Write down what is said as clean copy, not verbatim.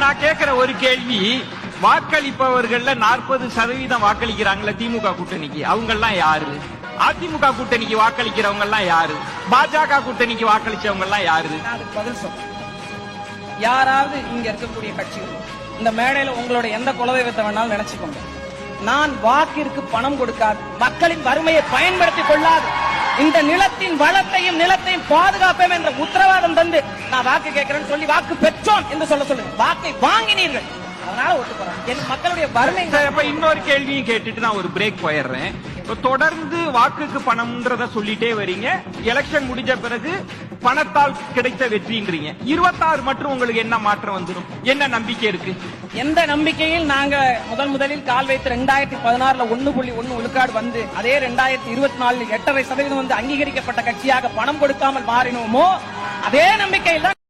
நான் கேட்கிற ஒரு கேள்வி, வாக்களிப்பவர்கள்ல 40% வாக்களிக்கிறாங்களே திமுக கூட்டணிக்கு, அவங்க எல்லாம் யாரு? அதிமுக கூட்டணிக்கு வாக்களிக்கிறவங்க எல்லாம் யாரு? பாஜக கூட்டணிக்கு வாக்களிச்சவங்க எல்லாம் யாரு? அதுக்கு பதில் சொல்றேன். யாராவது இங்க இருக்கக்கூடிய கட்சிகள் இந்த மேடையில உங்களோட எந்த குலதெய்வத்தை வேணாலும் நினைச்சுக்கோங்க. நான் வாக்கிற்கு பணம் கொடுக்காது, மக்களின் வறுமையை பயன்படுத்திக் கொள்ளாது, இந்த நிலத்தின் வளத்தையும் நிலத்தையும் பாதுகாப்பேன் என்ற உத்தரவாதம் தந்து நான் வாக்கு கேட்கிறேன்னு சொல்லி வாக்கு பெற்றோம் என்று சொல்லுங்க. வாக்கை வாங்கினீர்கள், அதனால ஓட்டு போறாங்க. என் மக்களுடைய வறுமை. இன்னொரு கேள்வியும் கேட்டுட்டு நான் ஒரு பிரேக் போயிடுறேன். தொடர்ந்து வாக்குக்கு பணம்ன்றத சொல்லிட்டே வரீங்க, எலெக்ஷன் முடிஞ்ச பிறகு பணத்தால் கிடைத்த வெற்றின்றீங்க. 26 மற்றும் உங்களுக்கு என்ன மாற்றம் வந்துடும்? என்ன நம்பிக்கை இருக்கு? எந்த நம்பிக்கையில் நாங்க முதலில் கால் வைத்து 2016 1.1 விழுக்காடு வந்து அதே 2024 8.5% வந்து அங்கீகரிக்கப்பட்ட கட்சியாக பணம் கொடுக்காமல் மாறினோமோ அதே நம்பிக்கையில் தான்